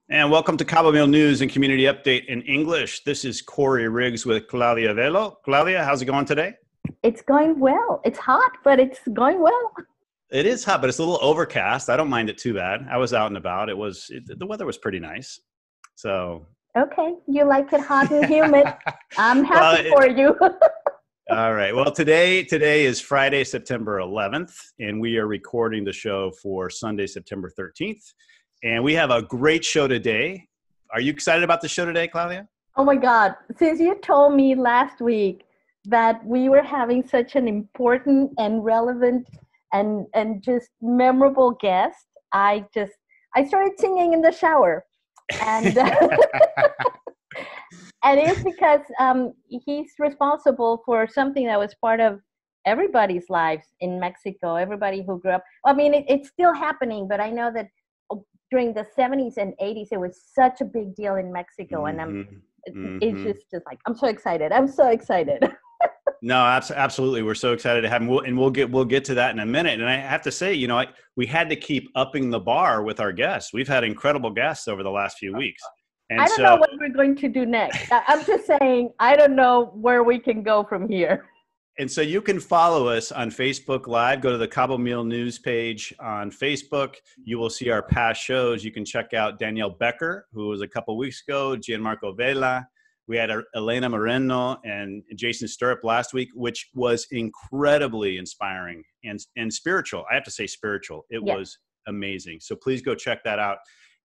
And welcome to Cabomil News and Community Update in English. This is Corey Riggs with Claudia Velo. Claudia, how's it going today? It's going well. It's hot, but it's going well. It is hot, but it's a little overcast. I don't mind it too bad. I was out and about. The weather was pretty nice. So okay, you like it hot and humid. I'm happy for you. All right. Well, today is Friday, September 11th, and we are recording the show for Sunday, September 13th. And we have a great show today. Are you excited about the show today, Claudia? Oh my God. Since you told me last week that we were having such an important and relevant and just memorable guest, I started singing in the shower. And and it's because he's responsible for something that was part of everybody's lives in Mexico, everybody who grew up. I mean, it's still happening, but I know that during the 70s and 80s, it was such a big deal in Mexico. And it's just like, I'm so excited. I'm so excited. No, absolutely. We're so excited to have him. And we'll get to that in a minute. And I have to say, we had to keep upping the bar with our guests. We've had incredible guests over the last few weeks. And I don't know what we're going to do next. I'm just saying, I don't know where we can go from here. And so you can follow us on Facebook Live. Go to the Cabomil News page on Facebook. You will see our past shows. You can check out Danielle Becker, who was a couple weeks ago, Gianmarco Vela. We had Elena Moreno and Jason Stirrup last week, which was incredibly inspiring and spiritual. I have to say spiritual. It was amazing. So please go check that out.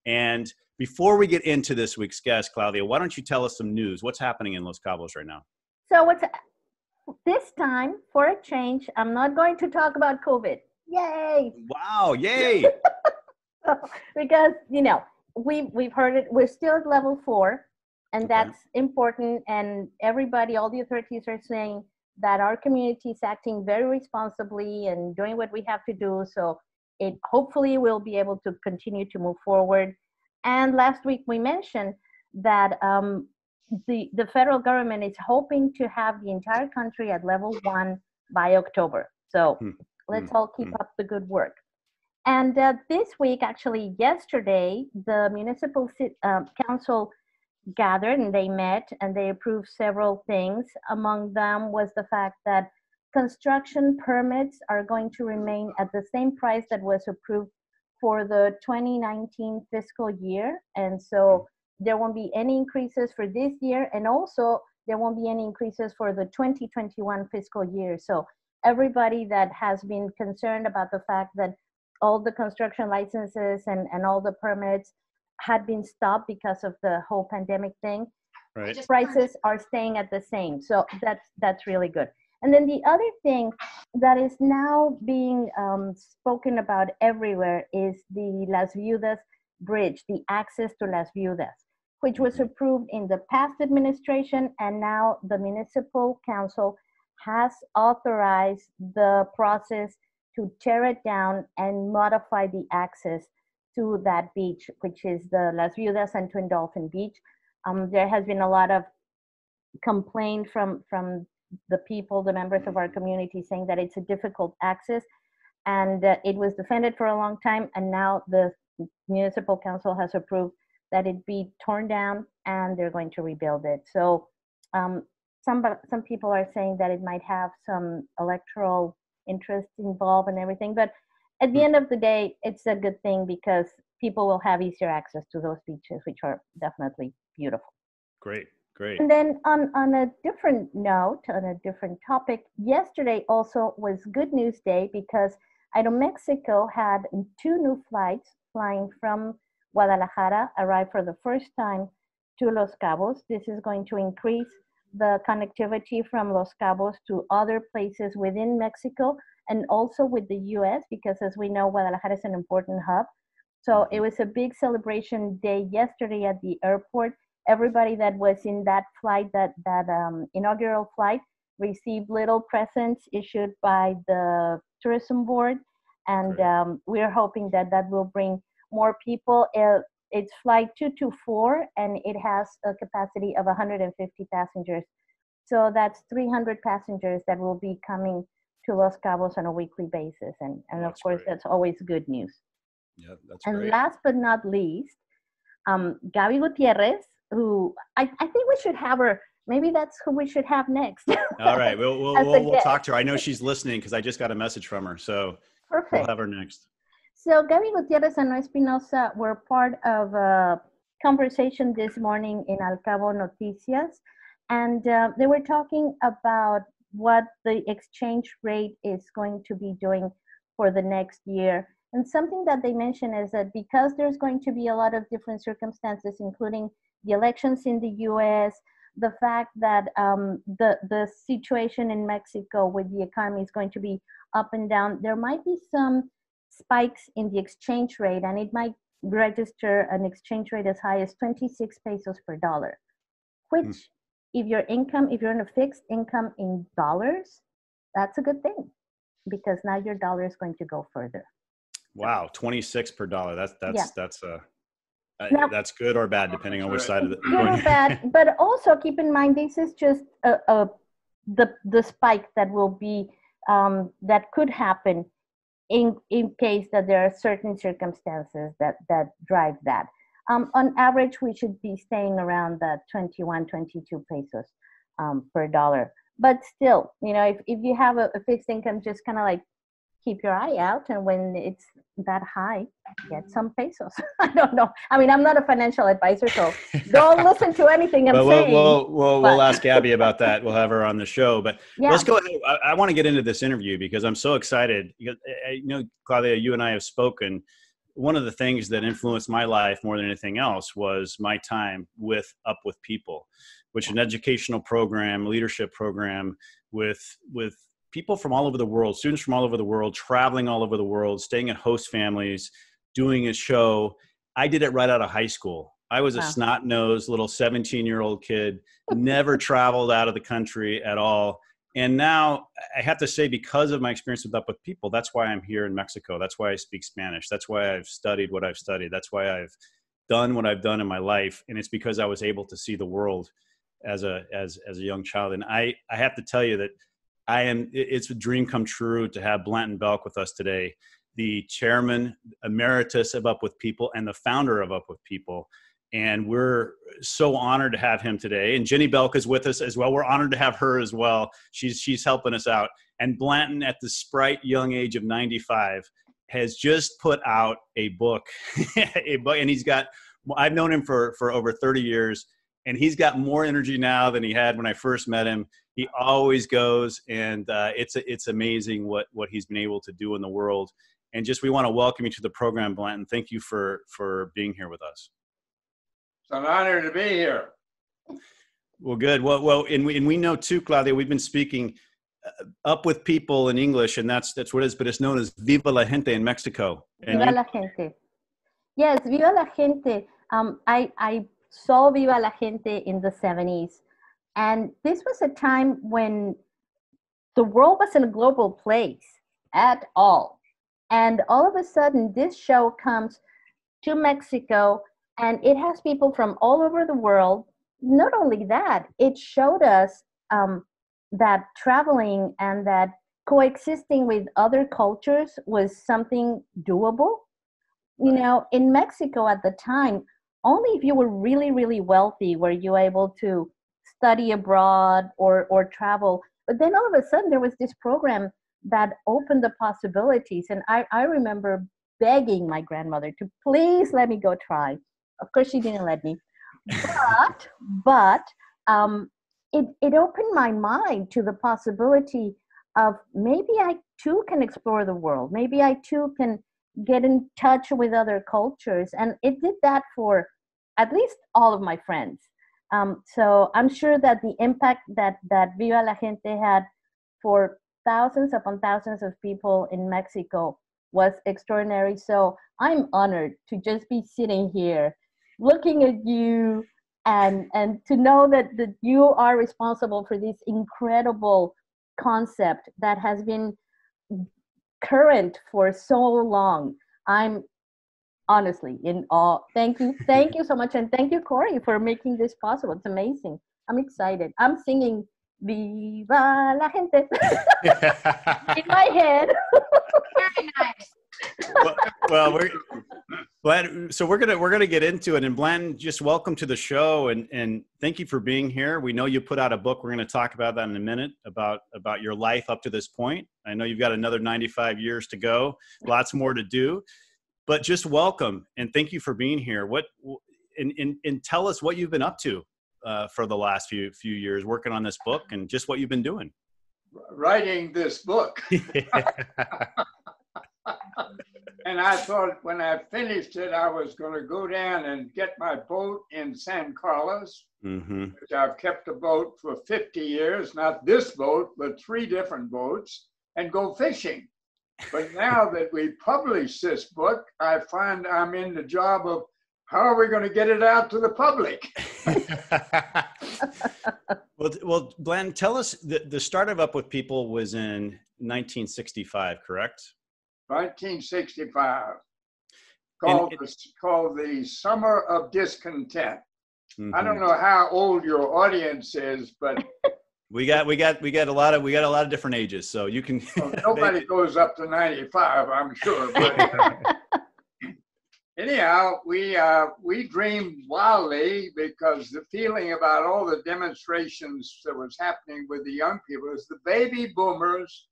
And before we get into this week's guest, Claudia, why don't you tell us some news? What's happening in Los Cabos right now? So this time, for a change, I'm not going to talk about COVID. Yay! Wow, yay! Because, we've heard it. We're still at level 4, and that's important. And everybody, all the authorities are saying that our community is acting very responsibly and doing what we have to do. So it hopefully will be able to continue to move forward. And last week we mentioned that the federal government is hoping to have the entire country at level 1 by October. So let's all keep up the good work. And this week, actually yesterday, the municipal council gathered and they met and they approved several things. Among them was the fact that construction permits are going to remain at the same price that was approved for the 2019 fiscal year. And so there won't be any increases for this year, and also there won't be any increases for the 2021 fiscal year. So everybody that has been concerned about the fact that all the construction licenses and all the permits had been stopped because of the whole pandemic thing, prices are staying at the same. So that's really good. And then the other thing that is now being spoken about everywhere is the Las Viudas Bridge, the access to Las Viudas, which was approved in the past administration, and now the municipal council has authorized the process to tear it down and modify the access to that beach, which is the Las Viudas and Twin Dolphin Beach. There has been a lot of complaint from the people, the members of our community, saying that it's a difficult access, and it was defended for a long time, and now the municipal council has approved that it be torn down and they're going to rebuild it. So some people are saying that it might have some electoral interest involved and everything, but at the end of the day, it's a good thing because people will have easier access to those beaches, which are definitely beautiful. Great. And then on a different note, on a different topic, yesterday also was Good News Day because Aeromexico had 2 new flights flying from Guadalajara, arrived for the first time to Los Cabos. This is going to increase the connectivity from Los Cabos to other places within Mexico and also with the US, because as we know, Guadalajara is an important hub. So it was a big celebration day yesterday at the airport. Everybody that was in that flight, that inaugural flight, received little presents issued by the tourism board. And we're hoping that will bring more people. It's flight 224, and it has a capacity of 150 passengers. So that's 300 passengers that will be coming to Los Cabos on a weekly basis. And of course, that's always good news. Yeah, that's and great. last but not least, Gaby Gutierrez, who I think we should have her. Maybe that's who we should have next. All right, we'll talk to her. I know she's listening because I just got a message from her, so Perfect. We'll have her next. So Gaby Gutierrez and Noé Espinosa were part of a conversation this morning in Cabo Noticias, and they were talking about what the exchange rate is going to be doing for the next year. And something that they mentioned is that because there's going to be a lot of different circumstances, including the elections in the U.S., the fact that the situation in Mexico with the economy is going to be up and down, there might be some spikes in the exchange rate, and it might register an exchange rate as high as 26 pesos per dollar, which if you're in a fixed income in dollars, that's a good thing, because now your dollar is going to go further. Wow, 26 per dollar. That's good or bad, depending on which side of the good or bad. But also keep in mind, this is just the spike that will be that could happen in case that there are certain circumstances that drive that. On average, we should be staying around that 21, 22 pesos per dollar. But still, if you have a fixed income, just kind of like keep your eye out, and when it's that high, get some pesos. I don't know. I mean, I'm not a financial advisor, so don't listen to anything I'm saying. We'll ask Gabby about that. We'll have her on the show. But let's go ahead. I want to get into this interview because I'm so excited. Claudia, you and I have spoken. One of the things that influenced my life more than anything else was my time with Up With People, which is an educational program, leadership program with people from all over the world, students from all over the world, traveling all over the world, staying at host families, doing a show. I did it right out of high school. I was a snot-nosed little 17-year-old kid, never traveled out of the country at all. And now I have to say, because of my experience with Up With People, that's why I'm here in Mexico. That's why I speak Spanish. That's why I've studied what I've studied. That's why I've done what I've done in my life. And it's because I was able to see the world as a young child. And I have to tell you that it's a dream come true to have Blanton Belk with us today, the chairman emeritus of Up With People and the founder of Up With People. And we're so honored to have him today. And Jenny Belk is with us as well. We're honored to have her as well. She's helping us out. And Blanton, at the sprite young age of 95, has just put out a book, and I've known him for over 30 years. And he's got more energy now than he had when I first met him. He always goes, and it's amazing what he's been able to do in the world. And we want to welcome you to the program, Blanton. Thank you for being here with us. It's an honor to be here. Well, good. Well, and we know too, Claudia, we've been speaking Up With People in English, and that's what it is, but it's known as Viva la Gente in Mexico. Viva la Gente. Yes, Viva la Gente. I saw Viva la Gente in the 70s. And this was a time when the world wasn't a global place at all. And all of a sudden, this show comes to Mexico, and it has people from all over the world. Not only that, it showed us that traveling and that coexisting with other cultures was something doable. In Mexico at the time, only if you were really, really wealthy were you able to study abroad or travel. But then all of a sudden there was this program that opened the possibilities. And I remember begging my grandmother to please let me go try. Of course, she didn't let me. But it opened my mind to the possibility of maybe I too can explore the world. Maybe I too can get in touch with other cultures. And it did that for at least all of my friends. So I'm sure that the impact that Viva la Gente had for thousands upon thousands of people in Mexico was extraordinary. So I'm honored to just be sitting here looking at you and to know that you are responsible for this incredible concept that has been current for so long. I'm honestly in awe. Thank you so much, and thank you, Corey, for making this possible. It's amazing. I'm excited. I'm singing Viva la Gente in my head. Very nice. well, we're Bland. So we're gonna get into it. And Bland, just welcome to the show, and thank you for being here. We know you put out a book. We're going to talk about that in a minute about your life up to this point. I know you've got another 95 years to go, lots more to do. But just welcome and thank you for being here. And tell us what you've been up to for the last few years, working on this book, and just what you've been doing. Writing this book. And I thought when I finished it, I was going to go down and get my boat in San Carlos, which I've kept a boat for 50 years, not this boat, but 3 different boats, and go fishing. But now that we published this book, I find I'm in the job of how are we going to get it out to the public? Well, Bland, tell us, the start of Up With People was in 1965, correct? 1965, called the Summer of Discontent. I don't know how old your audience is, but we got a lot of different ages, so you can. Well, nobody goes up to 95, I'm sure. But anyhow, we dreamed wildly because the feeling about all the demonstrations that was happening with the young people is the baby boomers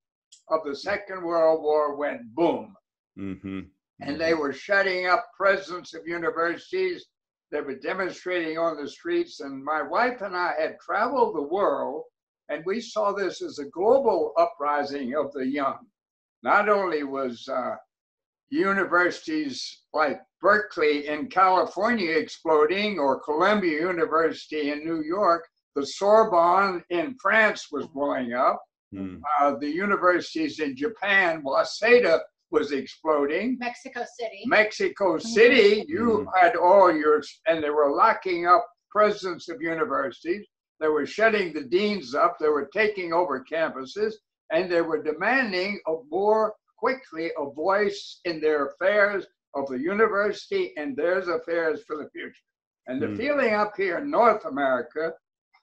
of the Second World War went boom. And they were shutting up presidents of universities. They were demonstrating on the streets. And my wife and I had traveled the world, and we saw this as a global uprising of the young. Not only was universities like Berkeley in California exploding, or Columbia University in New York, the Sorbonne in France was blowing up. The universities in Japan, Waseda was exploding. Mexico City, you had all yours, and they were locking up presidents of universities. They were shutting the deans up. They were taking over campuses, and they were demanding more quickly a voice in their affairs of the university and their affairs for the future. And the feeling up here in North America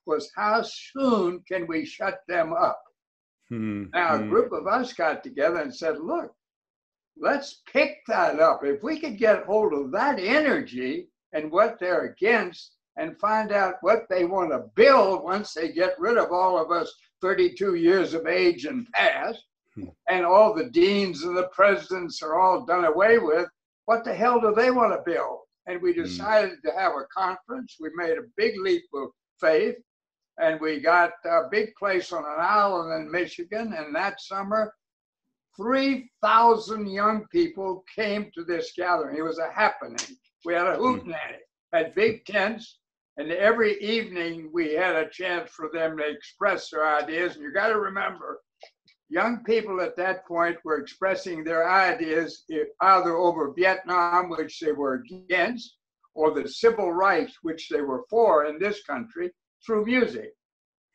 was, how soon can we shut them up? Now, a group of us got together and said, look, let's pick that up. If we could get hold of that energy and what they're against and find out what they want to build once they get rid of all of us 32 years of age and past, and all the deans and the presidents are all done away with, what the hell do they want to build? And we decided to have a conference. We made a big leap of faith. And we got a big place on an island in Michigan. And that summer, 3,000 young people came to this gathering. It was a happening. We had a hootenanny, had big tents. And every evening we had a chance for them to express their ideas. And you got to remember, young people at that point were expressing their ideas either over Vietnam, which they were against, or the civil rights, which they were for in this country, through music.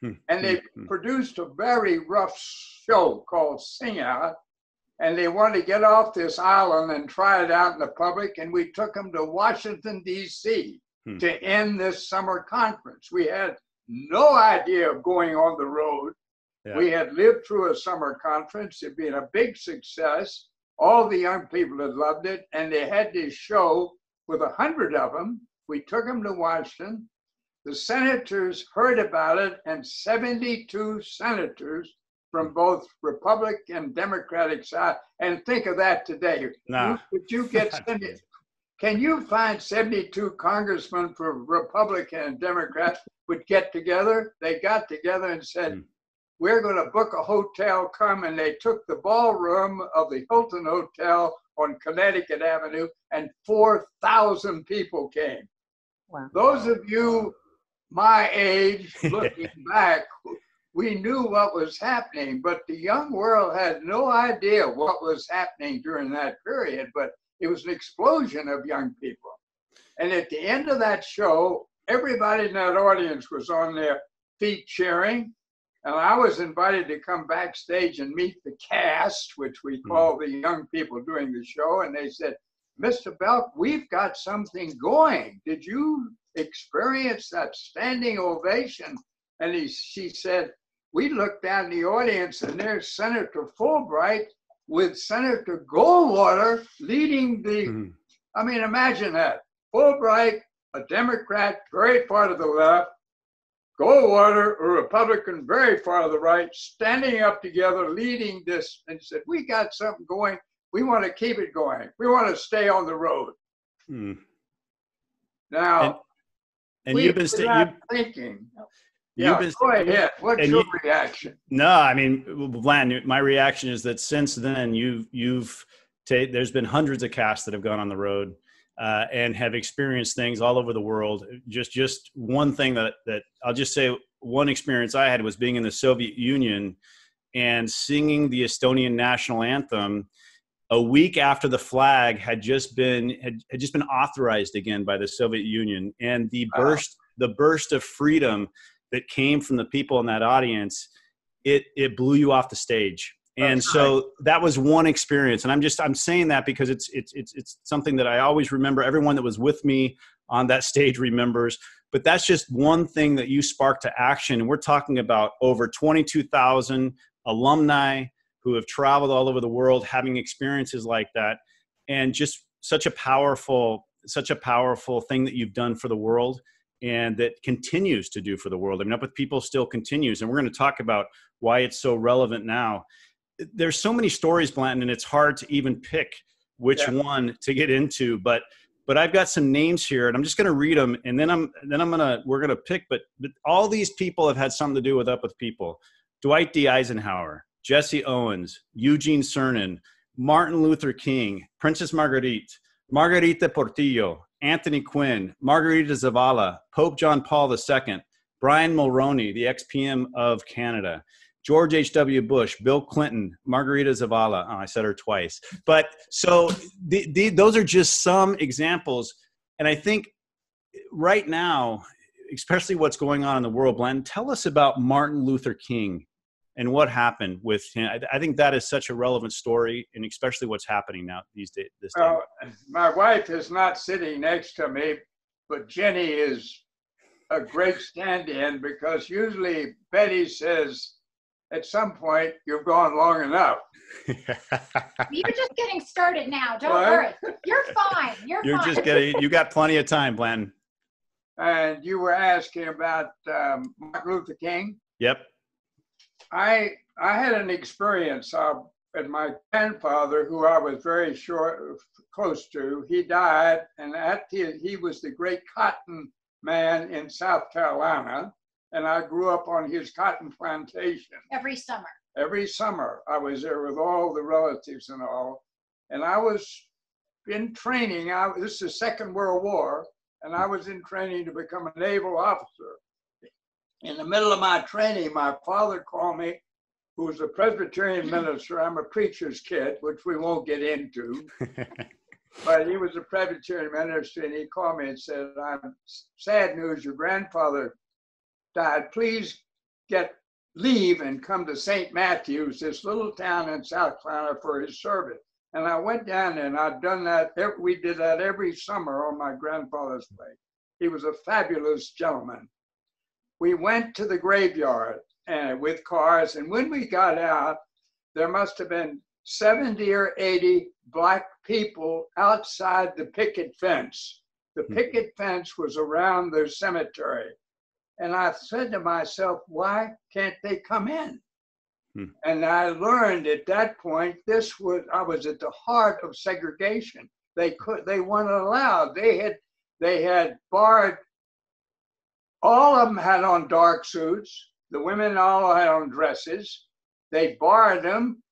And they produced a very rough show called Sing Out, and they wanted to get off this island and try it out in the public, and we took them to Washington, D.C. to end this summer conference. We had no idea of going on the road. We had lived through a summer conference. It'd been a big success. All the young people had loved it, and they had this show with 100 of them. We took them to Washington. The senators heard about it, and 72 senators from both Republican and Democratic side. And think of that today. Can you find 72 congressmen for Republican and Democrat would get together? They got together and said, we're going to book a hotel, come, and they took the ballroom of the Hilton Hotel on Connecticut Avenue, and 4,000 people came. Wow. Those of you my age, looking back, we knew what was happening, but the young world had no idea what was happening during that period, but it was an explosion of young people. And at the end of that show, everybody in that audience was on their feet cheering. And I was invited to come backstage and meet the cast, which we call the young people doing the show. And they said, Mr. Belk, we've got something going. Did you experience that standing ovation? And she said, we looked down the audience and there's Senator Fulbright with Senator Goldwater leading the, I mean, imagine that. Fulbright, a Democrat, very far to the left, Goldwater, a Republican, very far to the right, standing up together, leading this, and said, we got something going. We want to keep it going. We want to stay on the road. Now, and you've been thinking. Yeah, go ahead. What's your reaction? No, I mean, Bland, my reaction is that since then, there's been hundreds of casts that have gone on the road and have experienced things all over the world. Just one thing that I'll just say, one experience I had was being in the Soviet Union and singing the Estonian national anthem a week after the flag had just been authorized again by the Soviet Union, and the burst of freedom that came from the people in that audience, it blew you off the stage. And so that was one experience. And I'm saying that because it's something that I always remember. Everyone that was with me on that stage remembers, but that's just one thing that you sparked to action. And we're talking about over 22,000 alumni who have traveled all over the world, having experiences like that. And just such a powerful thing that you've done for the world, and that continues to do for the world. I mean, Up With People still continues. And we're going to talk about why it's so relevant now. There's so many stories, Blanton, and it's hard to even pick which one to get into. But I've got some names here, and I'm just going to read them, and then we're going to pick. But all these people have had something to do with Up With People. Dwight D. Eisenhower, Jesse Owens, Eugene Cernan, Martin Luther King, Princess Margarita Portillo, Anthony Quinn, Margarita Zavala, Pope John Paul II, Brian Mulroney, the ex-PM of Canada, George H.W. Bush, Bill Clinton, Margarita Zavala. Oh, I said her twice. But so those are just some examples. And I think right now, especially what's going on in the world, Blanton, tell us about Martin Luther King and what happened with him. I think that is such a relevant story, and especially what's happening now these days. Well, my wife is not sitting next to me, but Jenny is a great stand-in, because usually Betty says, at some point, you've gone long enough. You're just getting started now. Don't worry. You're fine. You're fine. You got plenty of time, Blanton. And you were asking about Martin Luther King? Yep. I had an experience with my grandfather, who I was very close to. He died, and he was the great cotton man in South Carolina, and I grew up on his cotton plantation. Every summer. Every summer, I was there with all the relatives and all, and I was in training. This is the Second World War, and I was in training to become a naval officer. In the middle of my training, my father called me, who was a Presbyterian minister. I'm a preacher's kid, which we won't get into. But he was a Presbyterian minister, and he called me and said, sad news, your grandfather died. Please get leave and come to St. Matthews, this little town in South Carolina, for his service. And I went down there, and I'd done that. We did that every summer on my grandfather's place. He was a fabulous gentleman. We went to the graveyard with cars, and when we got out, there must have been 70 or 80 Black people outside the picket fence. The picket fence was around the cemetery. And I said to myself, why can't they come in? And I learned at that point, I was at the heart of segregation. They weren't allowed. They had barred. All of them had on dark suits. The women all had on dresses. They barred them.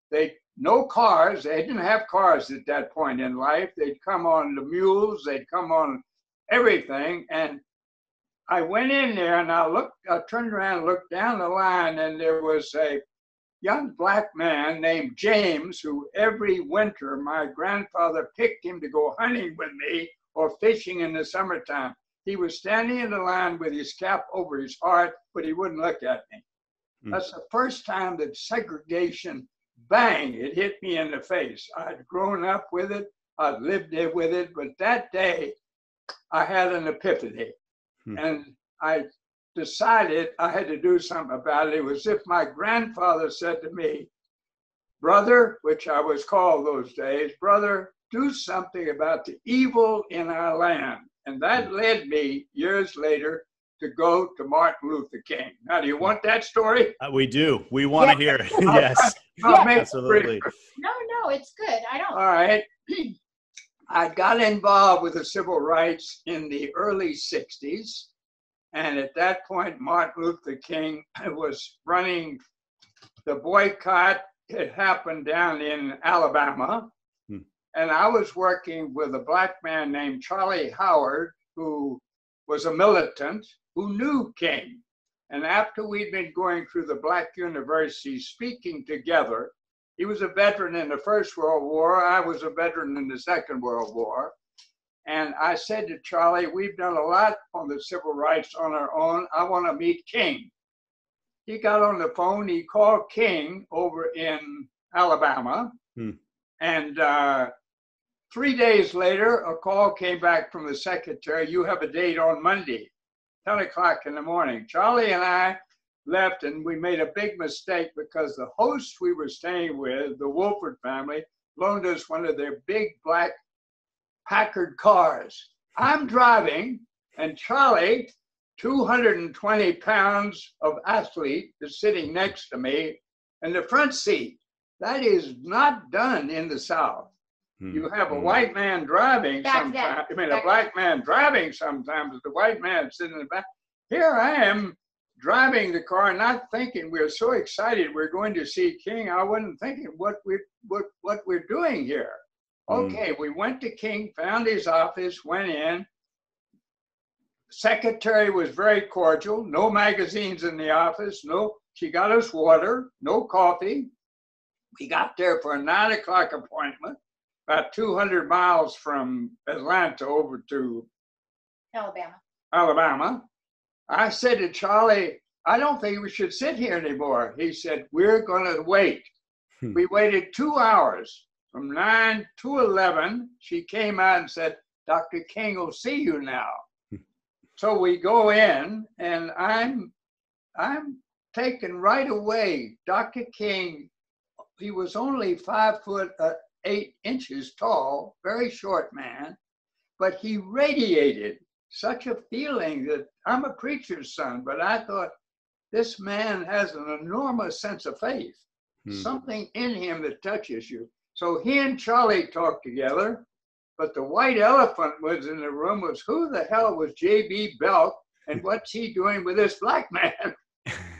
No cars. They didn't have cars at that point in life. They'd come on the mules. They'd come on everything. And I went in there, and I turned around and looked down the line, and there was a young Black man named James, who every winter my grandfather picked him to go hunting with me or fishing in the summertime. He was standing in the line with his cap over his heart, but he wouldn't look at me. That's the first time that segregation, bang, it hit me in the face. I'd grown up with it. I'd lived there with it. But that day, I had an epiphany. And I decided I had to do something about it. It was as if my grandfather said to me, brother, which I was called those days, brother, do something about the evil in our land. And that led me years later to go to Martin Luther King. Now, do you want that story? We do. We want to hear it. Yes, absolutely. No, it's good. I don't. All right. I got involved with the civil rights in the early 60s. And at that point, Martin Luther King was running the boycott. It happened down in Alabama. And I was working with a black man named Charlie Howard, who was a militant who knew King. And after we'd been going through the black universities speaking together, he was a veteran in the First World War. I was a veteran in the Second World War. And I said to Charlie, we've done a lot on the civil rights on our own. I want to meet King. He got on the phone. He called King over in Alabama. And 3 days later, a call came back from the secretary. You have a date on Monday, 10 o'clock in the morning. Charlie and I left, and we made a big mistake because the host we were staying with, the Wolford family, loaned us one of their big black Packard cars. I'm driving, and Charlie, 220 pounds of athlete, is sitting next to me in the front seat. That is not done in the South. You have a white man driving sometimes. I mean, a black man driving sometimes, the white man sitting in the back. Here I am driving the car, not thinking. We're so excited we're going to see King. I wasn't thinking what we're doing here. Okay, we went to King, found his office, went in. Secretary was very cordial. No magazines in the office. No, she got us water. No coffee. We got there for a 9 o'clock appointment. About 200 miles from Atlanta over to Alabama. I said to Charlie, I don't think we should sit here anymore. He said, we're going to wait. We waited 2 hours. From 9 to 11, she came out and said, Dr. King will see you now. So we go in, and I'm taken right away. Dr. King, he was only 5'8" tall, very short man, but he radiated such a feeling that I'm a preacher's son, but I thought this man has an enormous sense of faith, something in him that touches you. So he and Charlie talked together, but the white elephant was in the room was who the hell was J.B. Belk and what's he doing with this black man?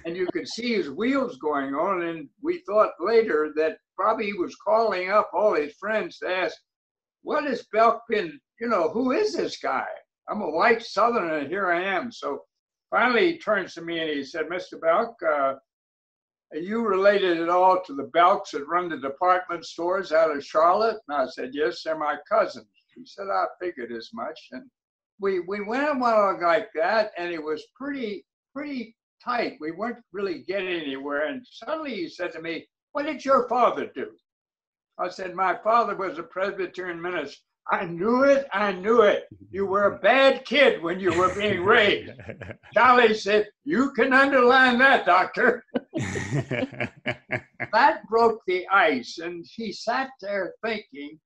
And you could see his wheels going on, and we thought later that probably he was calling up all his friends to ask, what has Belk been, who is this guy? I'm a white Southerner, and here I am. So finally he turns to me and he said, Mr. Belk, are you related at all to the Belks that run the department stores out of Charlotte? And I said, yes, they're my cousins. He said, I figured as much. And we went along like that, and it was pretty tight. We weren't really getting anywhere. And suddenly he said to me, what did your father do? I said, my father was a Presbyterian minister. I knew it. You were a bad kid when you were being raised. Charlie said, you can underline that, doctor. That broke the ice. And he sat there thinking,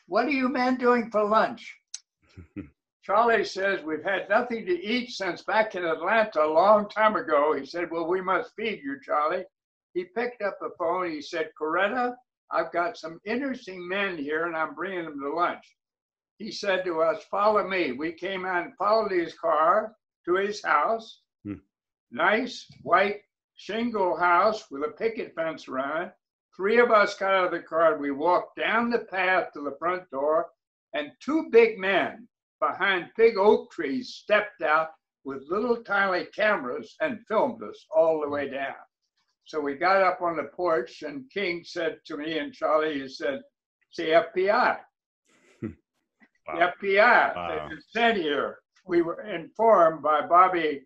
what are you men doing for lunch? Charlie says, we've had nothing to eat since back in Atlanta a long time ago. He said, well, we must feed you, Charlie. He picked up the phone. He said, Coretta, I've got some interesting men here, and I'm bringing them to lunch. He said to us, follow me. We came out and followed his car to his house. Nice white shingle house with a picket fence around it. 3 of us got out of the car. We walked down the path to the front door, and 2 big men behind big oak trees stepped out with little tiny cameras and filmed us all the way down. So we got up on the porch, and King said to me and Charlie, he said, it's the FBI. Wow. The FBI, they've been sent here. We were informed by Bobby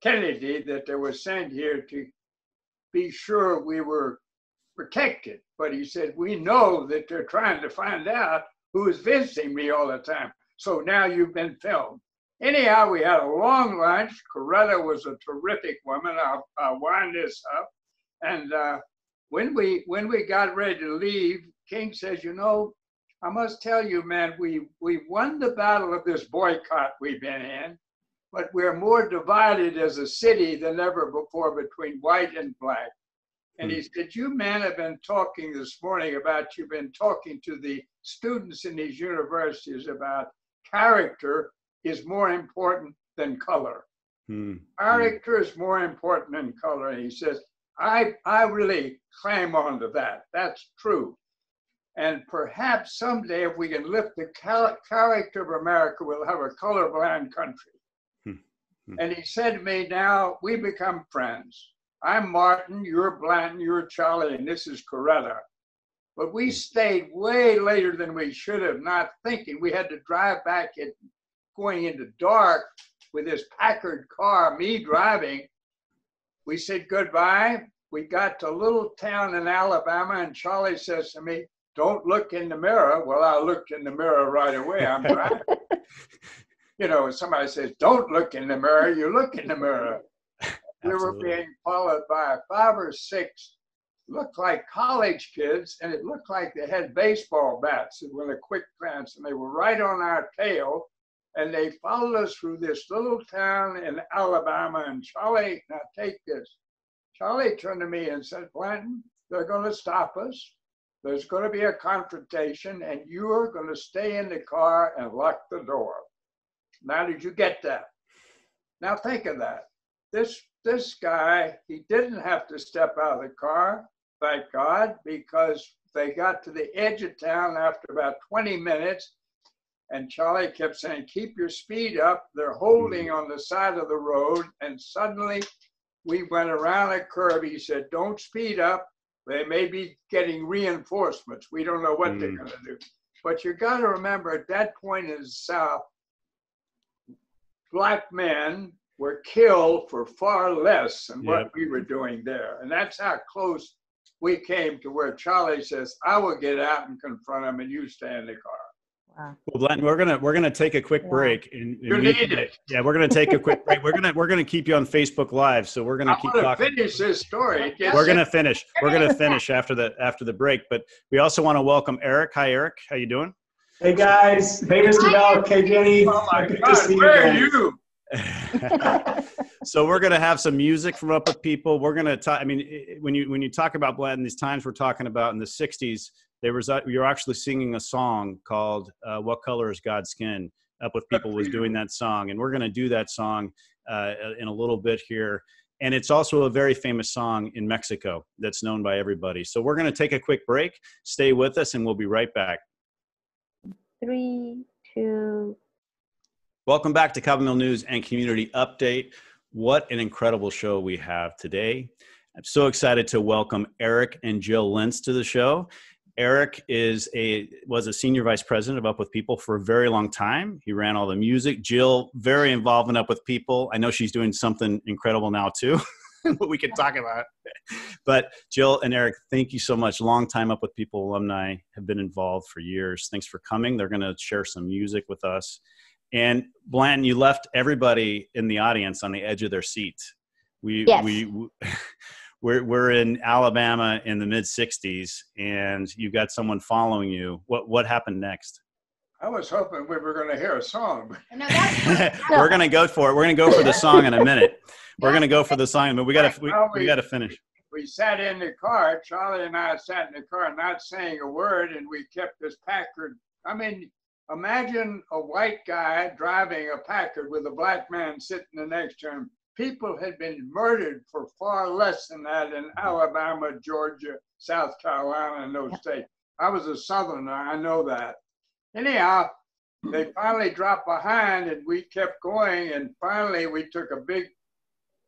Kennedy that they were sent here to be sure we were protected. But he said, we know that they're trying to find out who is visiting me all the time. So now you've been filmed. Anyhow, we had a long lunch. Coretta was a terrific woman. I'll wind this up. And when we got ready to leave, King says, you know, I must tell you, man, we won the battle of this boycott we've been in, but we're more divided as a city than ever before between white and black. And he said, you men have been talking this morning about, you've been talking to the students in these universities about character is more important than color. Character is more important than color. And he says, I really climb onto that. That's true. And perhaps someday, if we can lift the character of America, we'll have a colorblind country. And he said to me, now we become friends. I'm Martin, you're Blanton, you're Charlie, and this is Coretta. But we stayed way later than we should have, not thinking. We had to drive back going into dark with this Packard car, me driving. We said goodbye. We got to a little town in Alabama, and Charlie says to me, don't look in the mirror. Well, I looked in the mirror right away. I'm driving. You know, somebody says, don't look in the mirror. You look in the mirror. We were being followed by 5 or 6, looked like college kids, and it looked like they had baseball bats with a quick glance, and they were right on our tail, and they followed us through this little town in Alabama. And Charlie, now take this. Charlie turned to me and said, Blanton, they're going to stop us. There's going to be a confrontation, and you are going to stay in the car and lock the door. Now, did you get that? Now think of that. This guy, he didn't have to step out of the car, thank God, because they got to the edge of town after about 20 minutes, and Charlie kept saying, keep your speed up. They're holding on the side of the road, and suddenly we went around a curve. He said, don't speed up. They may be getting reinforcements. We don't know what they're going to do. But you got to remember, at that point in the South, black men were killed for far less than what we were doing there. And that's how close we came to where Charlie says, I will get out and confront him and you stay in the car. Wow. Well, Blanton, we're gonna take a quick break. And you need it. Yeah, we're gonna take a quick break. We're gonna keep you on Facebook Live, so we're gonna keep talking. Finish this story. We're gonna finish. We're gonna finish after the break. But we also want to welcome Eric. Hi, Eric. How you doing? Hey guys. Hey, Mr. Bell. Hey, Jenny. Oh my God, where are you? So we're going to have some music from Up With People. We're going to talk. I mean, when you talk about Blanton, these times we're talking about in the 60s, you're actually singing a song called What Color Is God's Skin? Up With People was doing that song. And we're going to do that song in a little bit here. And it's also a very famous song in Mexico that's known by everybody. So we're going to take a quick break. Stay with us and we'll be right back. 3, 2. Welcome back to Cabomil News and Community Update. What an incredible show we have today. I'm so excited to welcome Eric and Jill Lentz to the show. Eric was a senior vice president of Up With People for a very long time. He ran all the music. Jill, very involved in Up With People. I know she's doing something incredible now too, what we can talk about. But Jill and Eric, thank you so much. Long time Up With People alumni, have been involved for years. Thanks for coming. They're going to share some music with us. And Blanton, you left everybody in the audience on the edge of their seat. We're in Alabama in the mid 60s, and you got someone following you. What happened next? I was hoping we were going to hear a song. No, that's We're going to go for it. We're going to go for the song in a minute. We're going to go for the song, but we got to finish. We sat in the car. Charlie and I sat in the car, not saying a word, and we kept this Packard. I mean, imagine a white guy driving a Packard with a black man sitting next to him. People had been murdered for far less than that in Alabama, Georgia, South Carolina, and those states. I was a Southerner, I know that. Anyhow, they finally dropped behind and we kept going, and finally we took a big,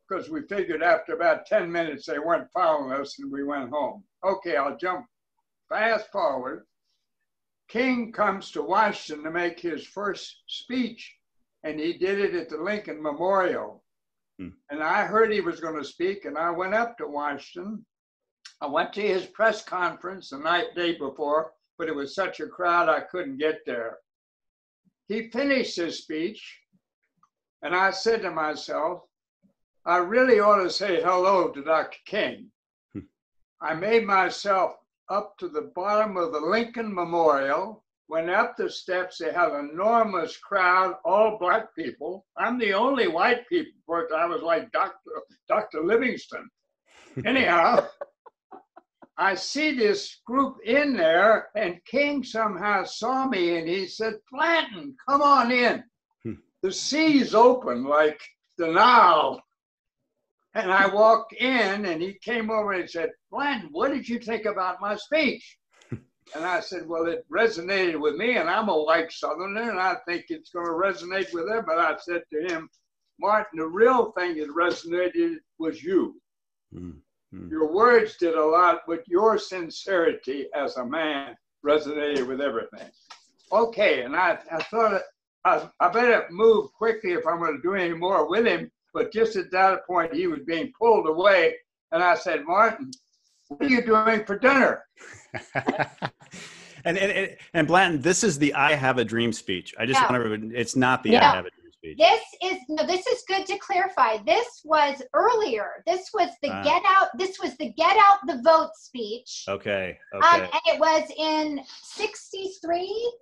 because we figured after about 10 minutes they weren't following us and we went home. Okay, I'll jump fast forward. King comes to Washington to make his first speech, and he did it at the Lincoln Memorial. And I heard he was going to speak, and I went up to Washington. I went to his press conference the day before, but it was such a crowd I couldn't get there. He finished his speech, and I said to myself, I really ought to say hello to Dr. King. I made myself up to the bottom of the Lincoln Memorial. Went up the steps. They had an enormous crowd, all black people. I'm the only white people, but I was like Dr. Livingston. Anyhow, I see this group in there, and King somehow saw me, and he said, Blanton, come on in. The sea's open like the Nile. And I walked in, and he came over and said, Blanton, what did you think about my speech? And I said, well, it resonated with me, and I'm a white Southerner, and I think it's going to resonate with them. But I said to him, Martin, the real thing that resonated was you. Mm-hmm. Your words did a lot, but your sincerity as a man resonated with everything. Okay, and I thought I better move quickly if I'm going to do any more with him. But just at that point, he was being pulled away. And I said, Martin, what are you doing for dinner? and Blanton, this is the I Have a Dream speech. I just want everybody, it's not the I Have a Dream speech. This is good to clarify. This was earlier. This was the Get Out the Vote speech. Okay. And it was in 63.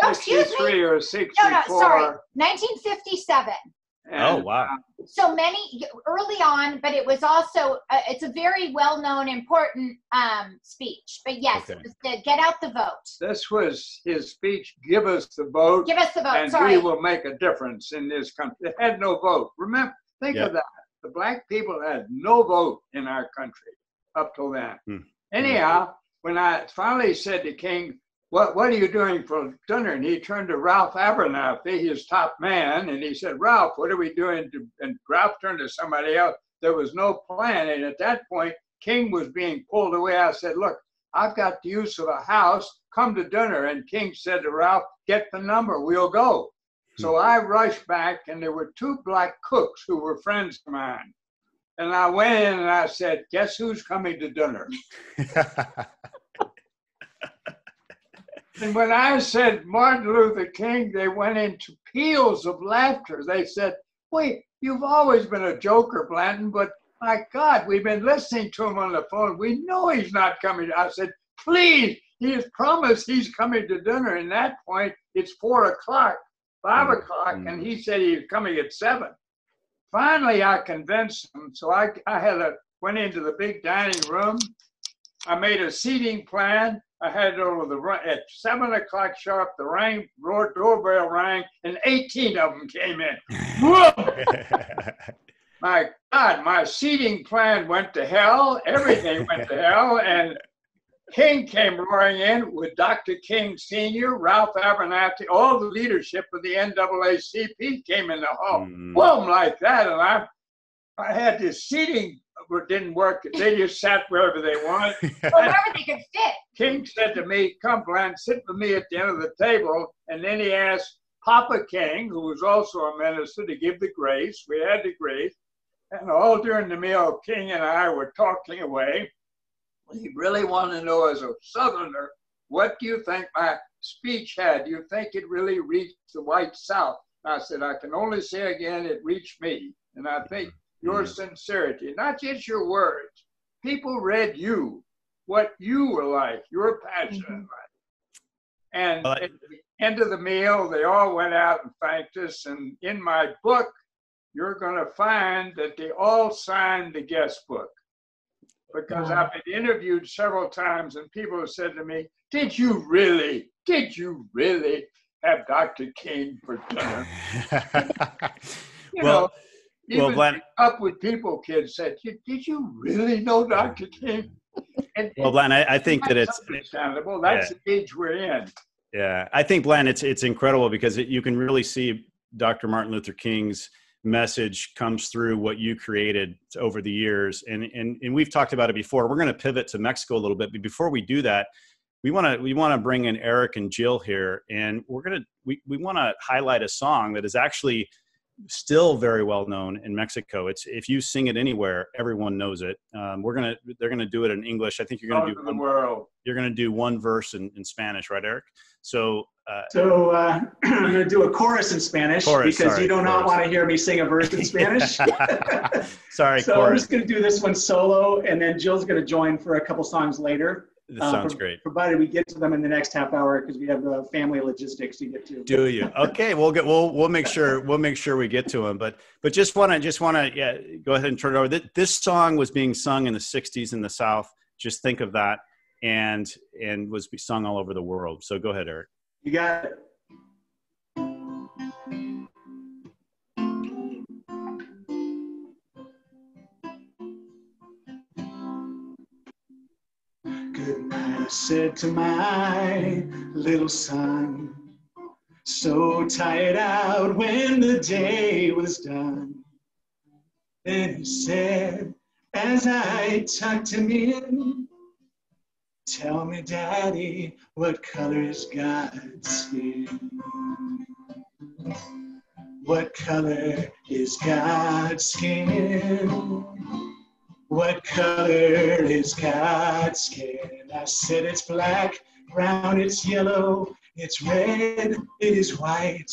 Oh, excuse me. 63 or 64. No, sorry. 1957. And, oh, wow. So many early on, but it was also, it's a very well-known, important speech. But yes, It was the Get Out the Vote. This was his speech, Give Us the Vote. Give us the vote, and we will make a difference in this country. They had no vote. Remember, think of that. The black people had no vote in our country up till then. Anyhow, when I finally said to King, what are you doing for dinner? And he turned to Ralph Abernathy, his top man, and he said, Ralph, what are we doing? And Ralph turned to somebody else. There was no plan. And at that point, King was being pulled away. I said, look, I've got the use of a house. Come to dinner. And King said to Ralph, get the number. We'll go. So I rushed back, and there were two black cooks who were friends of mine. And I went in and I said, guess who's coming to dinner? And when I said Martin Luther King, they went into peals of laughter. They said, wait, you've always been a joker, Blanton, but my God, we've been listening to him on the phone. We know he's not coming. I said, please, he has promised he's coming to dinner. And at that point, it's 4 o'clock, 5 o'clock, and he said he was coming at 7. Finally, I convinced him. So I went into the big dining room. I made a seating plan. I had it over at 7 o'clock sharp, the doorbell rang, and 18 of them came in. My God, my seating plan went to hell. Everything went to hell. And King came roaring in with Dr. King Sr., Ralph Abernathy, all the leadership of the NAACP came in the hall. Boom, like that. And I had this seating. Didn't work. They just sat wherever they wanted. Wherever they could fit. King said to me, come, Blanton, sit with me at the end of the table. And then he asked Papa King, who was also a minister, to give the grace. We had the grace. And all during the meal, King and I were talking away. He really wanted to know, as a Southerner, what do you think my speech had? Do you think it really reached the white South? And I said, I can only say again, it reached me. And I think your sincerity, not just your words. People read you, what you were like, your passion in life. And at the end of the meal, they all went out and thanked us. And in my book, you're going to find that they all signed the guest book. Because I've been interviewed several times, and people have said to me, did you really have Dr. King for dinner? Even Blanton, up with people, kids said, did you really know Dr. King? And, Blanton, I think that it's understandable. That's the age we're in. Yeah, I think, Blanton, it's incredible because you can really see Dr. Martin Luther King's message comes through what you created over the years. And we've talked about it before. We're going to pivot to Mexico a little bit, but before we do that, we want to bring in Eric and Jill here, and we want to highlight a song that is actually still very well known in Mexico. It's if you sing it anywhere, everyone knows it. They're gonna do it in English. I think you're gonna do one verse in Spanish, right, Eric? So So I'm going to do a chorus in Spanish because you do not want to hear me sing a verse in Spanish. Sorry, so I'm just going to do this one solo, and then Jill's going to join for a couple songs later. This sounds great. Provided we get to them in the next half hour, because we have family logistics to get to. Do you? Okay, we'll make sure we get to them. But just want to go ahead and turn it over. This song was being sung in the '60s in the South. Just think of that, and was sung all over the world. So go ahead, Eric. You got it. Good night, I said to my little son, so tired out when the day was done. Then he said, as I tucked him in, tell me, Daddy, what color is God's skin? What color is God's skin? What color is God's skin? I said it's black, brown, it's yellow, it's red, it is white.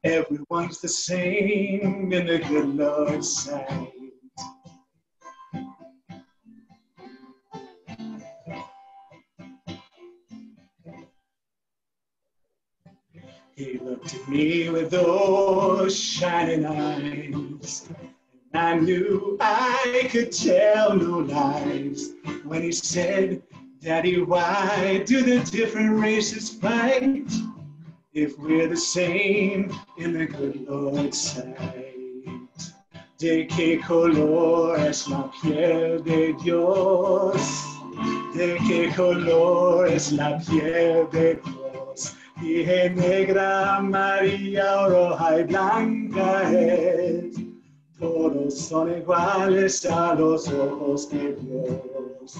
Everyone's the same in the good Lord's sight. He looked at me with those shining eyes, and I knew I could tell no lies when he said, Daddy, why do the different races fight if we're the same in the good Lord's sight? ¿De qué color es la piel de Dios? ¿De qué color es la piel de Dios? Dije negra, amarilla, roja y blanca es. Todos son iguales a los ojos de Dios.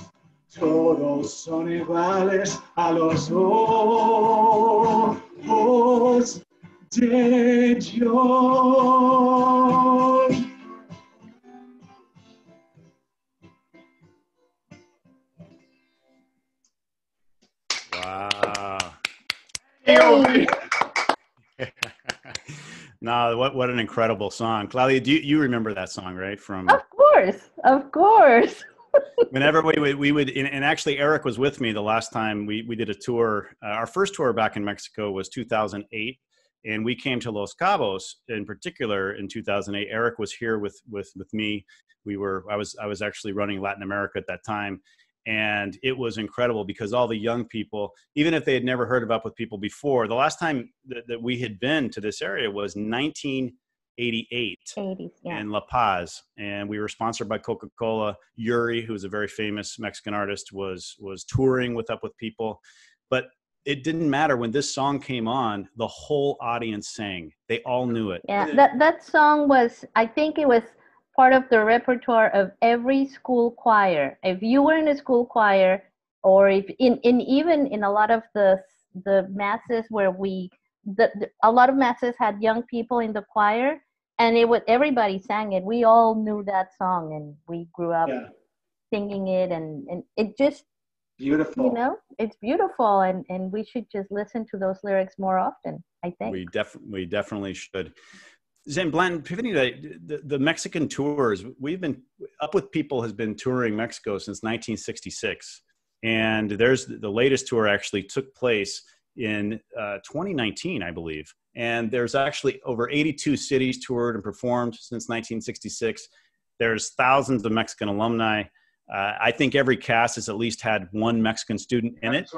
Todos son iguales a los ojos de Dios. Wow. Hey. No, what an incredible song. Claudia, do you remember that song, right? From Of course. Whenever we would, and actually Eric was with me the last time we did a tour. Our first tour back in Mexico was 2008, and we came to Los Cabos in particular in 2008. Eric was here with me. I was actually running Latin America at that time. And it was incredible because all the young people, even if they had never heard of Up With People before, the last time that we had been to this area was 1988 in La Paz. And we were sponsored by Coca-Cola. Yuri, who's a very famous Mexican artist, was touring with Up With People. But it didn't matter. When this song came on, the whole audience sang. They all knew it. Yeah, that song was, I think it was part of the repertoire of every school choir. If you were in a school choir, or if even in a lot of the masses where a lot of masses had young people in the choir, and everybody sang it. We all knew that song, and we grew up singing it, and it just beautiful. You know, it's beautiful, and we should just listen to those lyrics more often, I think. We definitely should. Zen Blanton, pivoting to the Mexican tours, Up With People has been touring Mexico since 1966. And the latest tour actually took place in 2019, I believe. And there's actually over 82 cities toured and performed since 1966. There's thousands of Mexican alumni. I think every cast has at least had one Mexican student in it.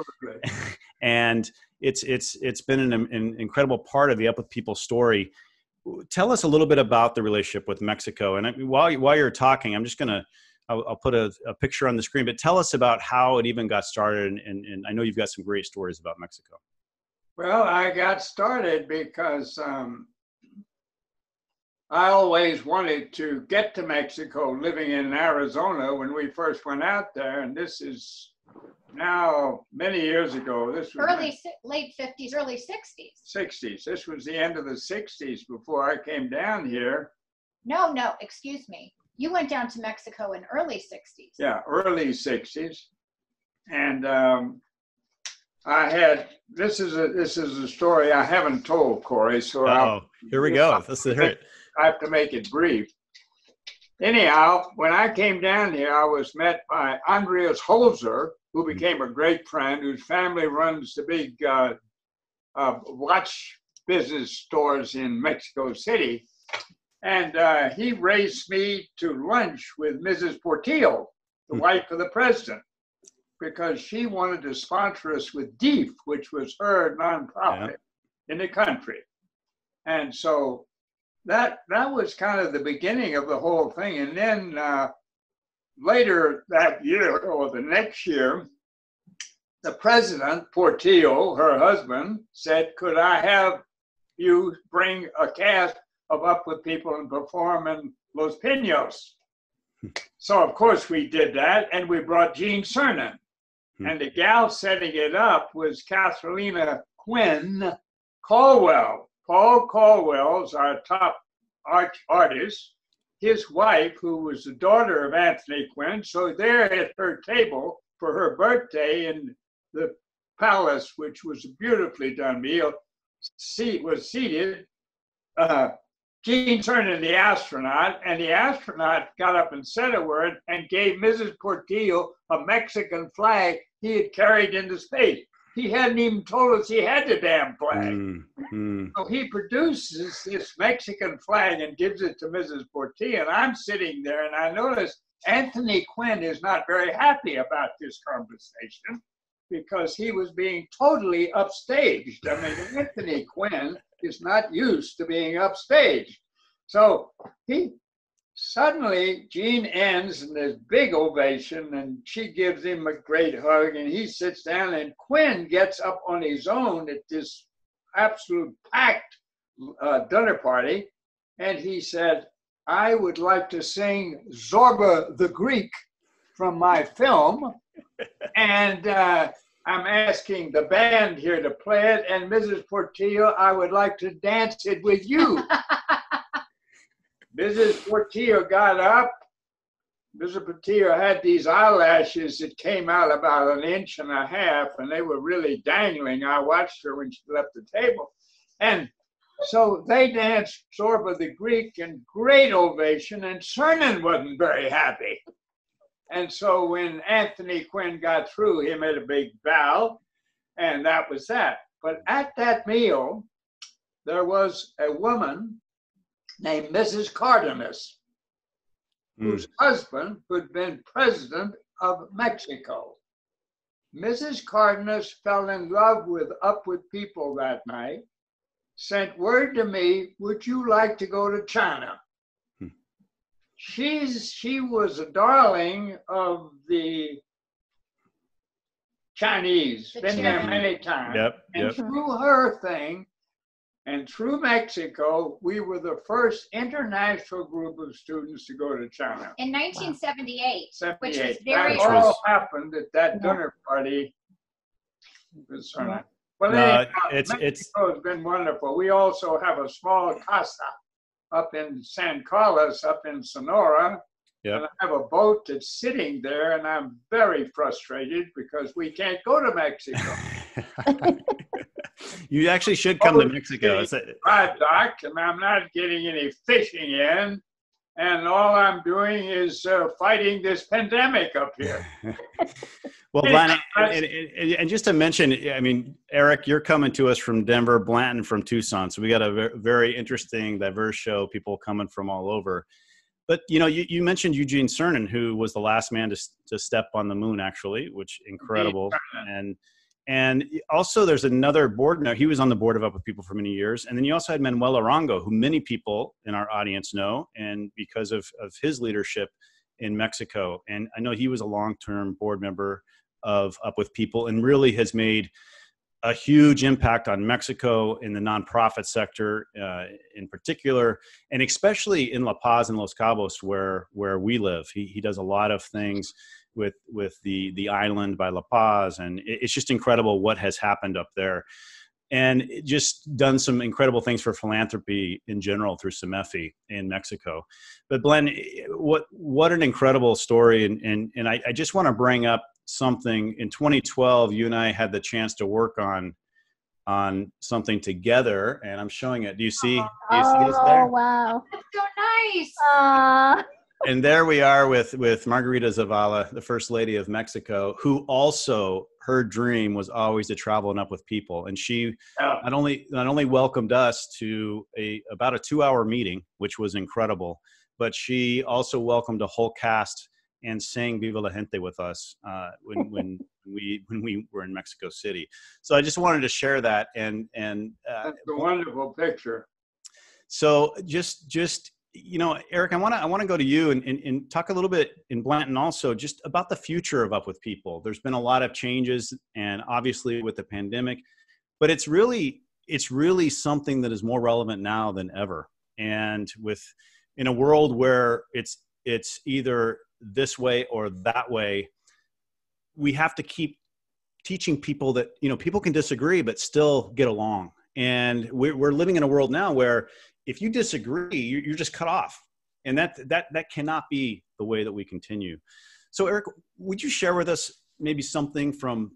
And it's been an incredible part of the Up With People story. Tell us a little bit about the relationship with Mexico. And while you're talking, I'm just I'll put a picture on the screen, but tell us about how it even got started. And I know you've got some great stories about Mexico. Well, I got started because I always wanted to get to Mexico, living in Arizona when we first went out there. And this is now many years ago. This was late 50s, early 60s. 60s. This was the end of the 60s before I came down here. No, excuse me. You went down to Mexico in early 60s. Yeah, early 60s. And this is a story I haven't told, Corey. So here we go. Let's hear it. I have to make it brief. Anyhow, when I came down here, I was met by Andreas Holzer, who became a great friend, whose family runs the big watch business stores in Mexico City. And he raised me to lunch with Mrs. Portillo, the wife of the president, because she wanted to sponsor us with DEEF, which was her nonprofit in the country. And so that was kind of the beginning of the whole thing. And then later that year, or the next year, the president, Portillo, her husband, said, could I have you bring a cast of Up With People and perform in Los Pinos? So, of course, we did that, and we brought Gene Cernan. And the gal setting it up was Katharina Quinn Caldwell. Paul Caldwell's our top artist. His wife, who was the daughter of Anthony Quinn, so there at her table for her birthday in the palace, which was a beautifully done meal, was seated Gene Cernan, the astronaut, and the astronaut got up and said a word and gave Mrs. Portillo a Mexican flag he had carried into space. He hadn't even told us he had the damn flag. So he produces this Mexican flag and gives it to Mrs. Portillo, and I'm sitting there, and I notice Anthony Quinn is not very happy about this conversation because he was being totally upstaged. I mean, Anthony Quinn is not used to being upstaged. So suddenly Gene ends in this big ovation, and she gives him a great hug, and he sits down, and Quinn gets up on his own at this absolute packed dinner party, and he said, I would like to sing Zorba the Greek from my film, and I'm asking the band here to play it, and Mrs. Portillo, I would like to dance it with you. Mrs. Portillo got up. Mrs. Portillo had these eyelashes that came out about 1.5 inches, and they were really dangling. I watched her when she left the table. And so they danced Zorba the Greek in great ovation, and Cernan wasn't very happy. And so when Anthony Quinn got through, he made a big bow, and that was that. But at that meal, there was a woman named Mrs. Cardenas, whose husband had been president of Mexico. Mrs. Cardenas fell in love with Up With People that night, sent word to me, would you like to go to China? She was a darling of the Chinese, been there many times. And through her thing, and through Mexico, we were the first international group of students to go to China. In 1978, which was very... That all happened at that dinner party. Well, Mexico has been wonderful. We also have a small casa up in San Carlos, up in Sonora. And I have a boat that's sitting there, and I'm very frustrated because we can't go to Mexico. You actually should come to Mexico. Dry dock, and I'm not getting any fishing in, and all I'm doing is fighting this pandemic up here. Well, Blanton, and just to mention, I mean, Eric, you're coming to us from Denver, Blanton from Tucson, so we got a very interesting, diverse show, people coming from all over. But, you know, you mentioned Eugene Cernan, who was the last man to step on the moon, actually, which incredible. And also there's another board member. He was on the board of Up With People for many years. And then you also had Manuel Arango, who many people in our audience know, and because of his leadership in Mexico. And I know he was a long-term board member of Up With People and really has made a huge impact on Mexico in the nonprofit sector in particular, and especially in La Paz and Los Cabos where we live. He does a lot of things with the island by La Paz, and it's just incredible what has happened up there. And just done some incredible things for philanthropy in general through CEMEFI in Mexico. But Glenn, what an incredible story. And I just want to bring up something in 2012. You and I had the chance to work on something together, and I'm showing it. Do you see us there? Oh, wow. That's so nice. And there we are with Margarita Zavala, the First Lady of Mexico, who also, her dream was always to travel and up with people. And she not only welcomed us to about a 2-hour meeting, which was incredible, but she also welcomed a whole cast and sang Viva la Gente with us when we were in Mexico City. So I just wanted to share that. And that's a wonderful picture. So just Eric, I want to go to you and talk a little bit in Blanton also just about the future of Up With People. There's been a lot of changes, and obviously with the pandemic, but it's really something that is more relevant now than ever. And in a world where it's either this way or that way, we have to keep teaching people that, people can disagree, but still get along. And we're living in a world now where if you disagree, you're just cut off. And that cannot be the way that we continue. So Eric, would you share with us maybe something from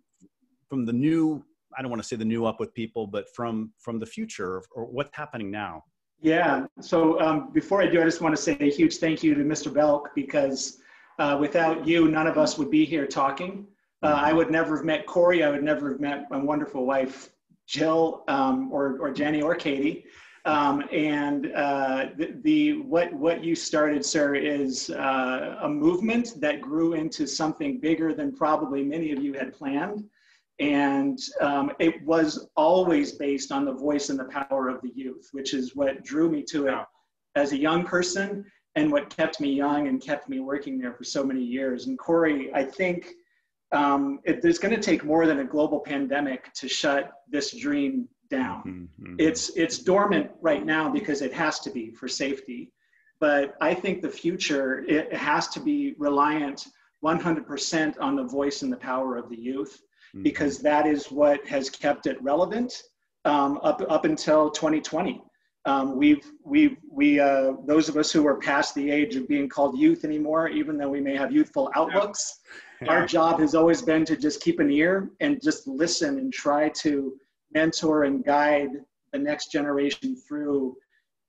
the new, I don't want to say the new Up With People, but from the future or what's happening now? Yeah. So before I do, I just want to say a huge thank you to Mr. Belk, because without you, none of us would be here talking. I would never have met Corey. I would never have met my wonderful wife, Jill, or Jenny or Katie. What you started, sir, is a movement that grew into something bigger than probably many of you had planned. And it was always based on the voice and the power of the youth, which is what drew me to it as a young person and what kept me young and kept me working there for so many years. And Corey, I think there's going to take more than a global pandemic to shut this dream down. Mm-hmm. It's dormant right now because it has to be for safety. But I think the future, it has to be reliant 100% on the voice and the power of the youth, because that is what has kept it relevant up until 2020. Those of us who are past the age of being called youth anymore, even though we may have youthful outlooks, our job has always been to just keep an ear and just listen and try to mentor and guide the next generation through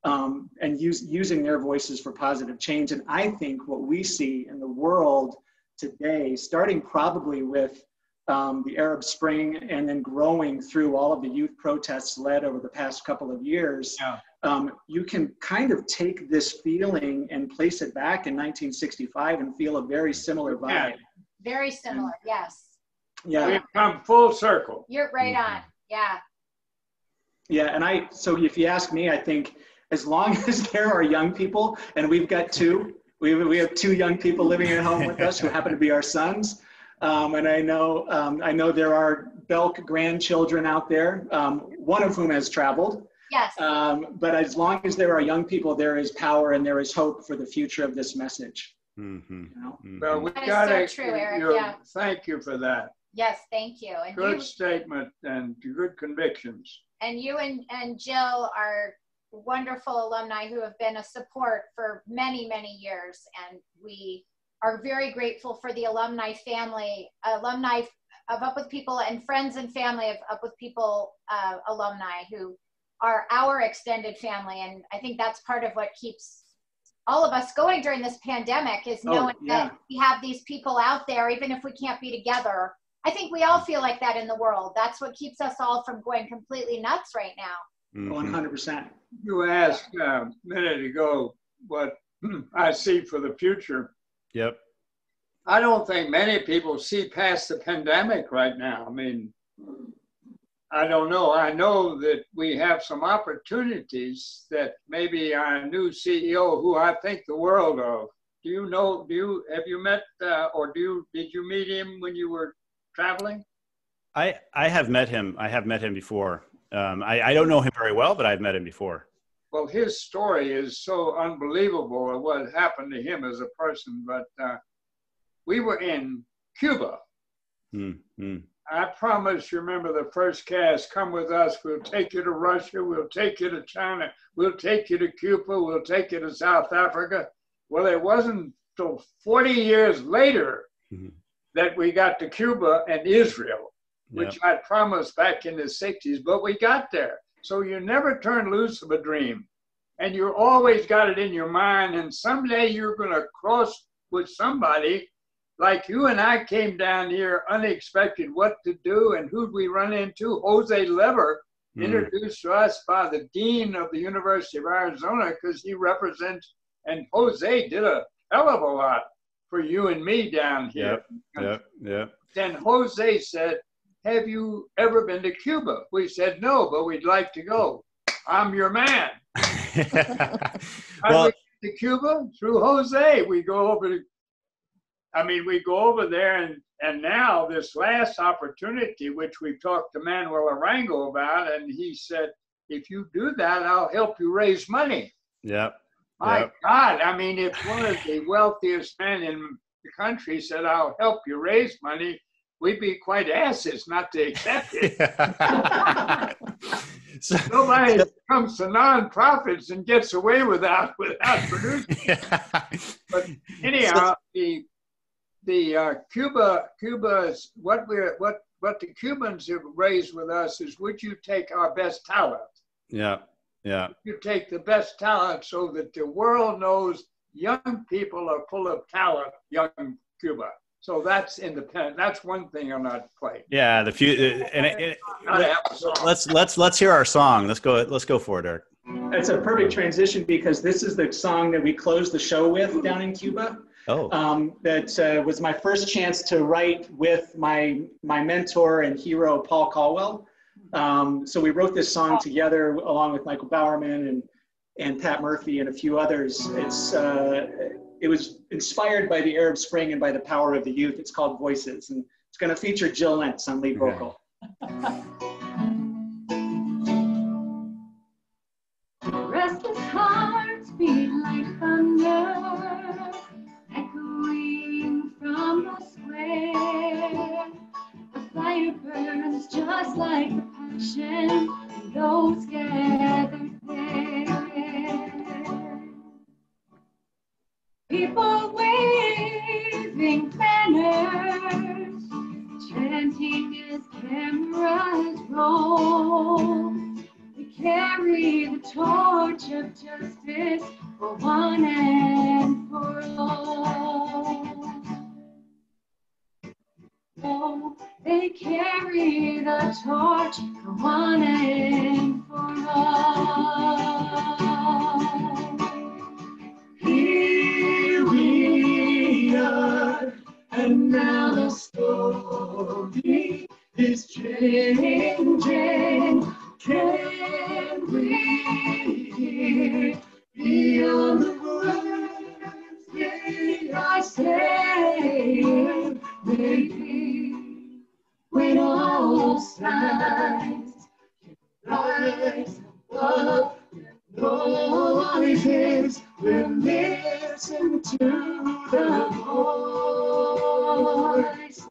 and using their voices for positive change. And I think what we see in the world today, starting probably with the Arab Spring and then growing through all of the youth protests led over the past couple of years, you can kind of take this feeling and place it back in 1965 and feel a very similar vibe. Yeah. Very similar, yes. Yeah. We've come full circle. You're right on, yeah. Yeah, and so if you ask me, I think as long as there are young people, and we've got two, we have 2 young people living at home with us who happen to be our sons. And I know there are Belk grandchildren out there, one of whom has traveled. Yes. But as long as there are young people, there is power and there is hope for the future of this message. Mm-hmm. Well, we got so true, Eric. Yeah. Thank you for that. Yes, thank you. And good statement and good convictions. And you and Jill are wonderful alumni who have been a support for many, many years. And we are very grateful for the alumni of Up With People and friends and family of Up With People alumni who are our extended family. And I think that's part of what keeps all of us going during this pandemic is knowing that we have these people out there, even if we can't be together. I think we all feel like that in the world. That's what keeps us all from going completely nuts right now. 100%. You asked a minute ago what I see for the future. Yep. I don't think many people see past the pandemic right now. I mean, I don't know. I know that we have some opportunities that maybe our new CEO, who I think the world of, have you met, did you meet him when you were traveling? I have met him. I have met him before. I don't know him very well, but I've met him before. Well, his story is so unbelievable of what happened to him as a person. But we were in Cuba. I promise, you remember the first cast, come with us. We'll take you to Russia. We'll take you to China. We'll take you to Cuba. We'll take you to South Africa. Well, it wasn't till 40 years later that we got to Cuba and Israel, which I promised back in the 60s, but we got there. So you never turn loose of a dream. And you always got it in your mind, and someday you're going to cross with somebody like you and I came down here unexpected what to do, and who'd we run into? Jose Lever, introduced to us by the dean of the University of Arizona, because he represents, and Jose did a hell of a lot for you and me down here. Yep. Then Jose said, have you ever been to Cuba? We said, no, but we'd like to go. I'm your man. How do we get to Cuba? Through Jose. We go over there, and now this last opportunity, which we talked to Manuel Arango about, and he said, if you do that, I'll help you raise money. My God, I mean, if one of the wealthiest men in the country said, I'll help you raise money, we'd be quite asses not to accept it. Nobody comes to nonprofits and gets away without producing. But anyhow, Cuba's what the Cubans have raised with us is, would you take our best talent? You take the best talent so that the world knows young people are full of talent, young Cuba. So that's independent. That's one thing on that plate. Yeah, let's hear our song. Let's go for it, Eric. That's a perfect transition, because this is the song that we closed the show with down in Cuba. That was my first chance to write with my mentor and hero, Paul Caldwell. So we wrote this song together along with Michael Bowerman and Pat Murphy and a few others. It was inspired by the Arab Spring and by the power of the youth. It's called Voices, and it's going to feature Jill Lentz on lead vocal. Restless hearts beat like thunder, echoing from the square. The fire burns just like the passion in those gathered there. People waving banners, chanting as cameras roll. We carry the torch of justice for one and for all. Oh, they carry the torch for one and for all. Here we are, and now the story is changing. Can we hear beyond the words they are saying? Maybe when all sides rise above noises, we'll listen to the voices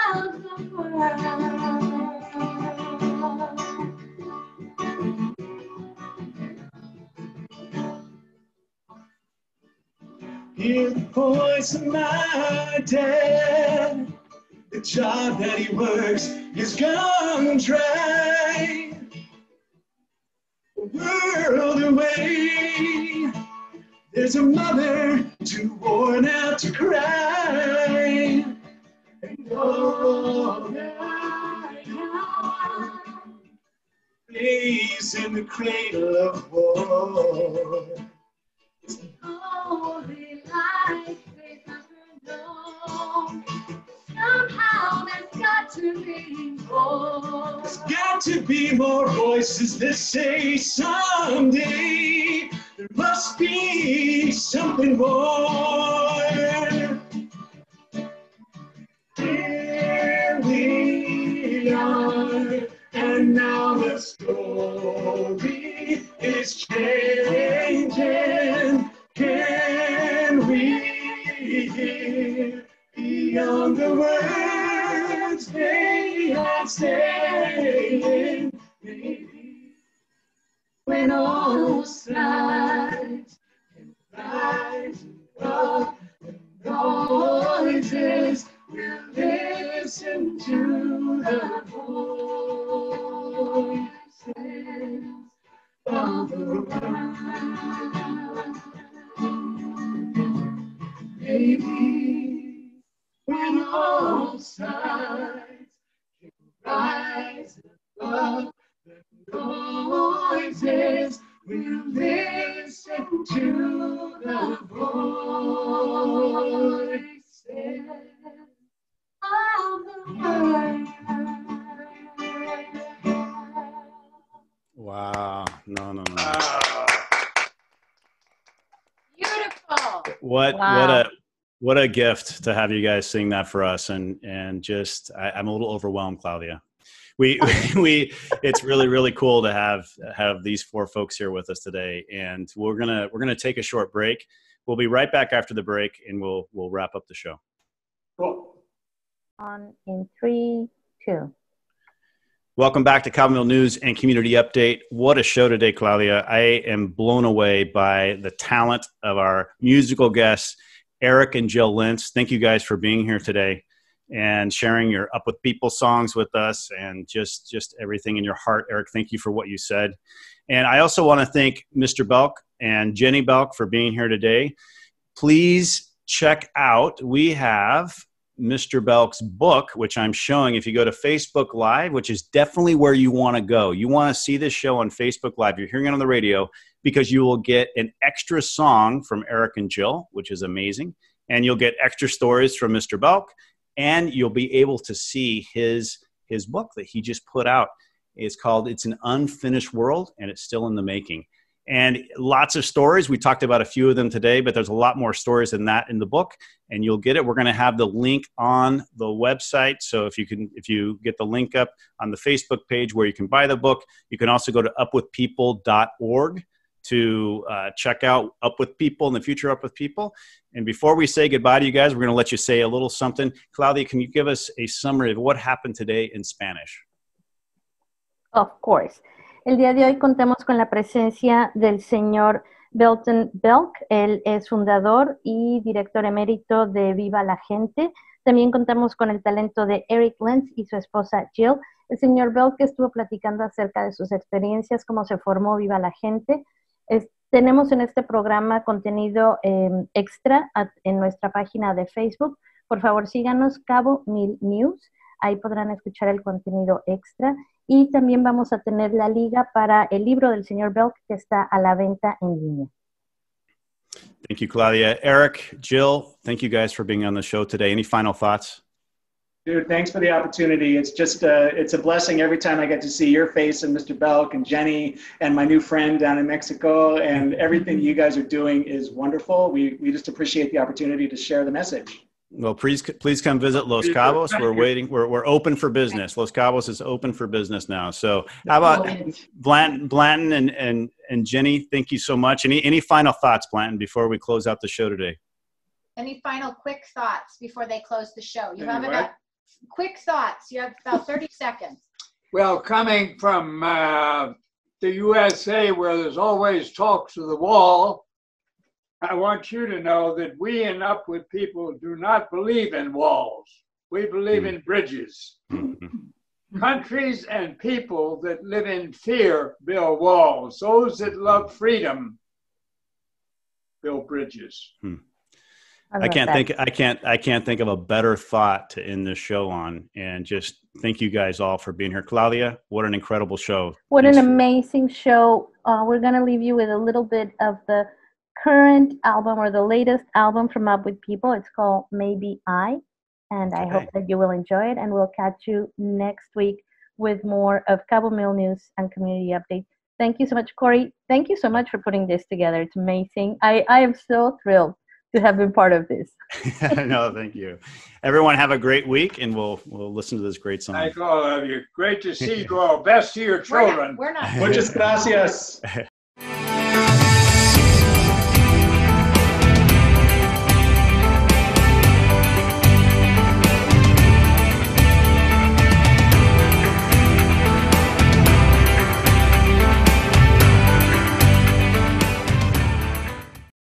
of the world. Hear the voice of my dad. The job that he works is gone dry. A world away, there's a mother too worn out to cry. And all that I place in the cradle of war. It's the only life they've ever known. Somehow there's got to be more. There's got to be more voices that say someday there must be something more. Here we are, and now the story is changing. Can we hear beyond the words they are saying? Maybe when all sides can rise above the noise. noises, we'll listen to the voices of the world. Maybe when all sides can rise above the noises, we'll listen to the voices of the world. Wow. No. Beautiful. What a gift to have you guys sing that for us. And just, I'm a little overwhelmed, Claudia. It's really, really cool to have these four folks here with us today. And we're going to take a short break. We'll be right back after the break, and we'll wrap up the show. Cool. On in 3, 2. Welcome back to Cabomil News and Community Update. What a show today, Claudia. I am blown away by the talent of our musical guests, Eric and Jill Lentz. Thank you guys for being here today and sharing your Up With People songs with us and just everything in your heart. Eric, thank you for what you said. And I also want to thank Mr. Belk and Jenny Belk for being here today. Please check out, we have Mr. Belk's book, which I'm showing. If you go to Facebook Live, which is definitely where you want to go. You want to see this show on Facebook Live. You're hearing it on the radio because you will get an extra song from Eric and Jill, which is amazing. And you'll get extra stories from Mr. Belk, and you'll be able to see his book that he just put out. It's called It's an Unfinished World, and it's still in the making. And lots of stories. We talked about a few of them today, but there's a lot more stories than that in the book, and you'll get it. We're going to have the link on the website. So if you get the link up on the Facebook page where you can buy the book, you can also go to upwithpeople.org to check out Up With People and the future Up With People. And before we say goodbye to you guys, we're going to let you say a little something. Claudia, can you give us a summary of what happened today in Spanish? Of course. El día de hoy contamos con la presencia del señor Belton Belk. Él es fundador y director emérito de Viva la Gente. También contamos con el talento de Eric Lentz y su esposa Jill. El señor Belk estuvo platicando acerca de sus experiencias, cómo se formó Viva la Gente. Tenemos en este programa contenido extra en nuestra página de Facebook. Por favor, síganos, Cabomilnews. Ahí podrán escuchar el contenido extra. Y también vamos a tener la liga para el libro del señor Belk que está a la venta en línea. Thank you, Claudia. Eric, Jill, thank you guys for being on the show today. Any final thoughts? Dude, thanks for the opportunity. It's just it's a blessing every time I get to see your face and Mr. Belk and Jenny and my new friend down in Mexico, and everything you guys are doing is wonderful. We just appreciate the opportunity to share the message. Well, please come visit Los Cabos. We're waiting. We're open for business. Los Cabos is open for business now. So how about Blanton and Jenny? Thank you so much. Any final thoughts, Blanton, before we close out the show today? Any final quick thoughts before they close the show? You have about quick thoughts. You have about 30 seconds. Well, coming from the USA, where there's always talk to the wall, I want you to know that we in Up With People do not believe in walls. We believe in bridges. Countries and people that live in fear build walls. Those that love freedom build bridges. I can't think of a better thought to end this show on. And just thank you guys all for being here. Claudia, what an incredible show. What an amazing show. We're going to leave you with a little bit of the current album or the latest album from Up With People. It's called Maybe I, and I hope that you will enjoy it, and we'll catch you next week with more of Cabomil News and Community Update. Thank you so much, Corey. Thank you so much for putting this together. It's amazing. I am so thrilled to have been part of this. No, thank you. Everyone have a great week, and we'll listen to this great song. Thank all of you. Great to see you all. Best to your children. We're not. Muchas gracias.